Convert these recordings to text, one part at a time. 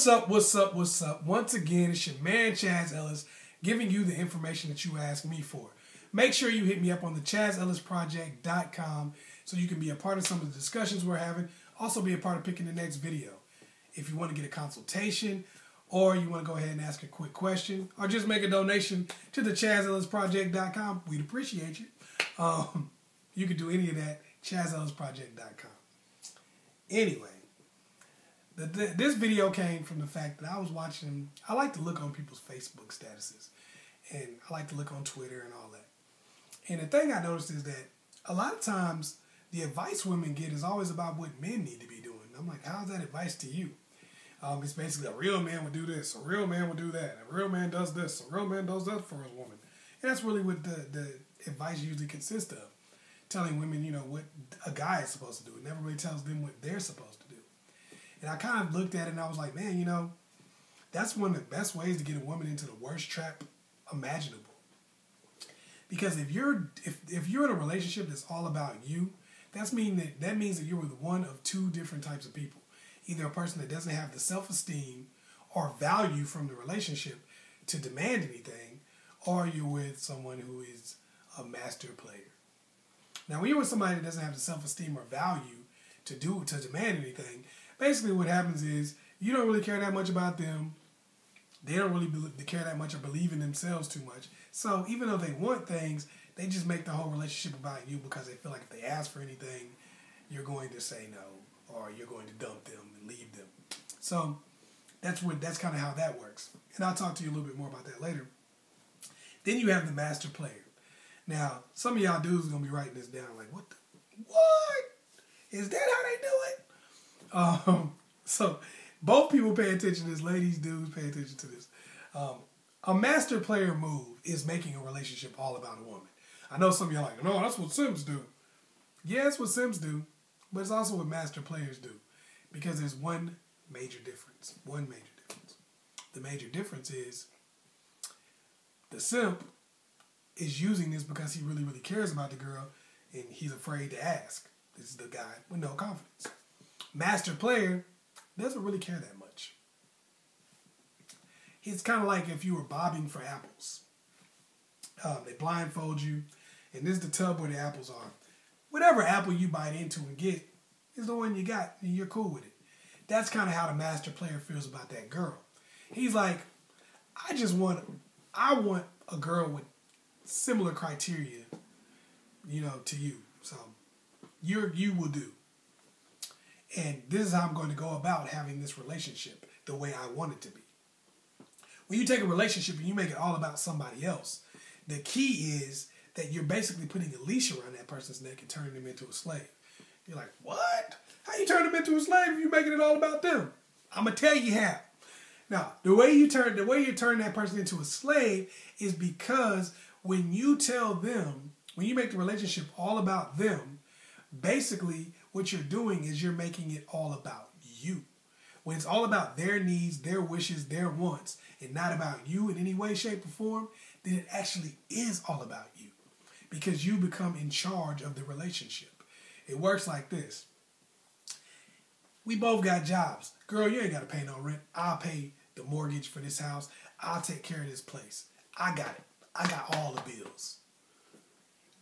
up, what's up, what's up? Once again, it's your man, Chaz Ellis, giving you the information that you asked me for. Make sure you hit me up on the askchazzellisproject.com so you can be a part of some of the discussions we're having. Also be a part of picking the next video. If you want to get a consultation, or you want to go ahead and ask a quick question, or just make a donation to the askchazzellisproject.com, we'd appreciate you. You can do any of that, askchazzellisproject.com. Anyway, this video came from the fact that I was watching, I like to look on people's Facebook statuses, and I like to look on Twitter and all that. And the thing I noticed is that a lot of times the advice women get is always about what men need to be doing. I'm like, how's that advice to you? It's basically a real man would do this, a real man would do that, a real man does this, a real man does that for his woman. And that's really what the advice usually consists of. Telling women, you know, what a guy is supposed to do. It never really tells them what they're supposed to do. And I kind of looked at it and I was like, man, you know, that's one of the best ways to get a woman into the worst trap imaginable. Because if you're in a relationship that's all about you, that means that you're with one of two different types of people. Either a person that doesn't have the self-esteem or value from the relationship to demand anything, or you're with someone who is a master player. Now, when you're with somebody that doesn't have the self-esteem or value to demand anything, basically what happens is you don't really care that much about them. They don't really care that much or believe in themselves too much. So even though they want things, they just make the whole relationship about you because they feel like if they ask for anything, you're going to say no, or you're going to dump them and leave them. So that's kind of how that works. And I'll talk to you a little bit more about that later. Then you have the master player. Now, some of y'all dudes are going to be writing this down like, what? Is that how they do it? So both people pay attention to this. Ladies, dudes, pay attention to this. A master player move is making a relationship all about a woman. I know some of y'all are like, no, that's what Sims do. Yeah, that's what Sims do, but it's also what master players do. Because there's one major difference. One major difference. The major difference is the simp is using this because he really, really cares about the girl and he's afraid to ask. This is the guy with no confidence. Master player doesn't really care that much. It's kind of like if you were bobbing for apples. They blindfold you, and this is the tub where the apples are. Whatever apple you bite into and get is the one you got, and you're cool with it. That's kind of how the master player feels about that girl. He's like, I want a girl with similar criteria, you know, to you. So you will do. And this is how I'm going to go about having this relationship the way I want it to be. When you take a relationship and you make it all about somebody else, the key is that you're basically putting a leash around that person's neck and turning them into a slave. You're like, what? How you turn them into a slave if you're making it all about them? I'm going to tell you how. Now, the way you turn that person into a slave is because when you tell them, when you make the relationship all about them, basically what you're doing is you're making it all about you. When it's all about their needs, their wishes, their wants, and not about you in any way, shape, or form, then it actually is all about you. Because you become in charge of the relationship. It works like this. We both got jobs. Girl, you ain't got to pay no rent. I'll pay the mortgage for this house. I'll take care of this place. I got it. I got all the bills.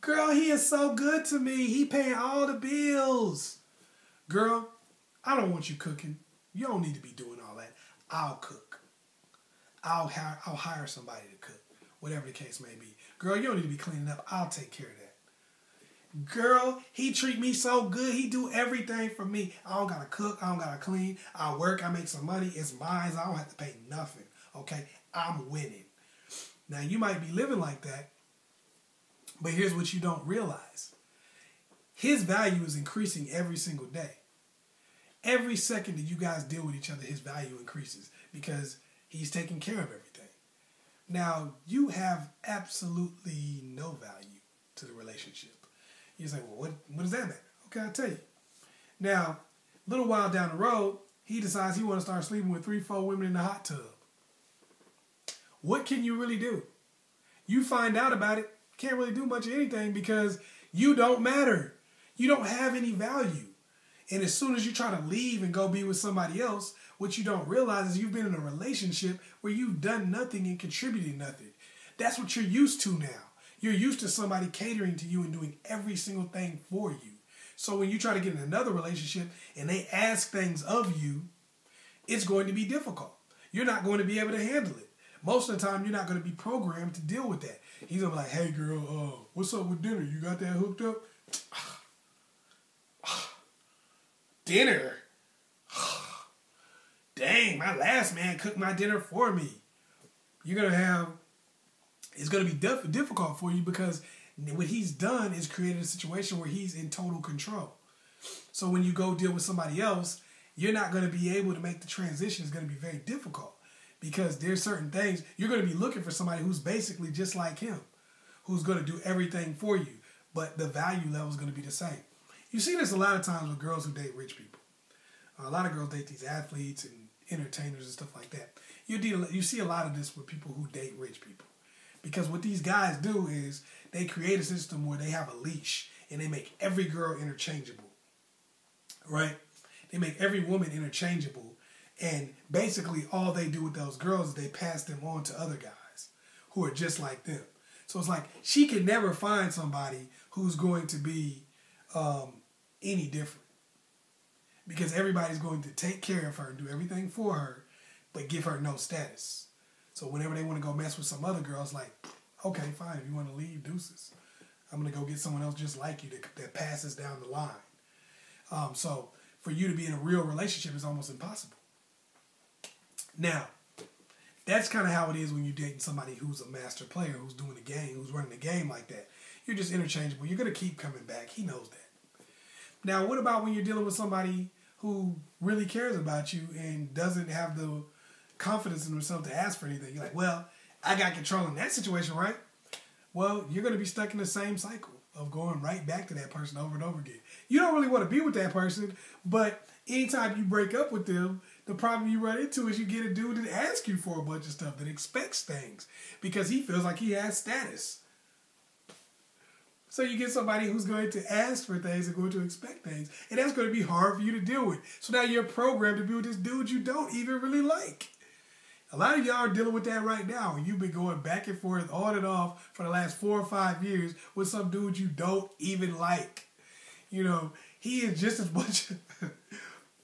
Girl, he is so good to me. He paying all the bills. Girl, I don't want you cooking. You don't need to be doing all that. I'll cook. I'll hire somebody to cook. Whatever the case may be. Girl, you don't need to be cleaning up. I'll take care of that. Girl, he treat me so good. He do everything for me. I don't got to cook. I don't got to clean. I work. I make some money. It's mine. I don't have to pay nothing. Okay? I'm winning. Now, you might be living like that, but here's what you don't realize. His value is increasing every single day. Every second that you guys deal with each other, his value increases because he's taking care of everything. Now, you have absolutely no value to the relationship. You're like, well, what does that matter? Okay, I'll tell you. Now, a little while down the road, he decides he wants to start sleeping with 3-4 women in the hot tub. What can you really do? You find out about it, can't really do much of anything because you don't matter. You don't have any value. And as soon as you try to leave and go be with somebody else, What you don't realize is you've been in a relationship where you've done nothing and contributed nothing. That's what you're used to now. You're used to somebody catering to you and doing every single thing for you. So when you try to get in another relationship and they ask things of you, it's going to be difficult. You're not going to be able to handle it. Most of the time, you're not going to be programmed to deal with that. He's going to be like, hey, girl, what's up with dinner? You got that hooked up? Dinner? Dang, my last man cooked my dinner for me. You're going to have, it's going to be difficult for you because what he's done is created a situation where he's in total control. So when you go deal with somebody else, you're not going to be able to make the transition. It's going to be very difficult because there's certain things you're going to be looking for somebody who's basically just like him, who's going to do everything for you, but the value level is going to be the same. You see this a lot of times with girls who date rich people. A lot of girls date these athletes and entertainers and stuff like that. You see a lot of this with people who date rich people. Because what these guys do is they create a system where they have a leash and they make every girl interchangeable. Right? They make every woman interchangeable. And basically all they do with those girls is they pass them on to other guys who are just like them. So it's like she can never find somebody who's going to be any different. Because everybody's going to take care of her and do everything for her, but give her no status. So whenever they want to go mess with some other girl, it's like, okay, fine. If you want to leave, deuces. I'm going to go get someone else just like you that passes down the line. So for you to be in a real relationship is almost impossible. Now, that's kind of how it is when you're dating somebody who's a master player, who's doing the game, who's running the game like that. You're just interchangeable. You're going to keep coming back. He knows that. Now, what about when you're dealing with somebody who really cares about you and doesn't have the confidence in himself to ask for anything? You're like, well, I got control in that situation, right? Well, you're going to be stuck in the same cycle of going right back to that person over and over again. You don't really want to be with that person, but anytime you break up with them, the problem you run into is you get a dude that asks you for a bunch of stuff, that expects things, because he feels like he has status. So you get somebody who's going to ask for things and going to expect things, and that's going to be hard for you to deal with. So now you're programmed to be with this dude you don't even really like. A lot of y'all are dealing with that right now, and you've been going back and forth, on and off, for the last 4 or 5 years with some dude you don't even like. You know, he is just as much...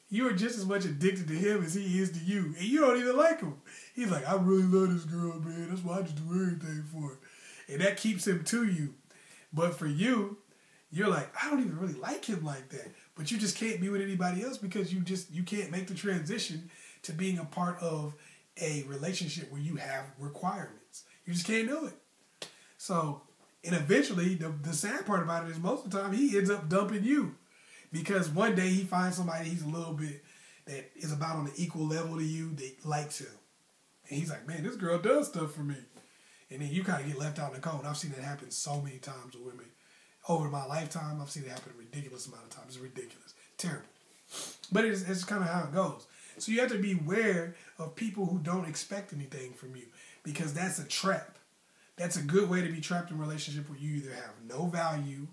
You are just as much addicted to him as he is to you, and you don't even like him. He's like, I really love this girl, man. That's why I just do everything for her. And that keeps him to you. But for you, you're like, I don't even really like him like that. But you just can't be with anybody else because you can't make the transition to being a part of a relationship where you have requirements. You just can't do it. So, and eventually, the sad part about it is most of the time he ends up dumping you. Because one day he finds somebody he's a little bit, that is about on the equal level to you, that likes him. And he's like, man, this girl does stuff for me. And then you kind of get left out in the cold. I've seen that happen so many times with women. Over my lifetime, I've seen it happen a ridiculous amount of times. It's ridiculous. Terrible. But it's kind of how it goes. So you have to be aware of people who don't expect anything from you. Because that's a trap. That's a good way to be trapped in a relationship where you either have no value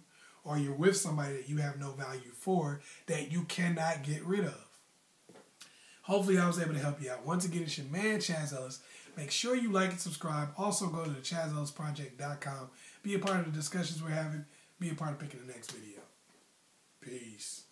or you're with somebody that you have no value for, that you cannot get rid of. Hopefully I was able to help you out. Once again, it's your man, Chaz Ellis. Make sure you like and subscribe. Also go to the askchazzellisproject.com. Be a part of the discussions we're having. Be a part of picking the next video. Peace.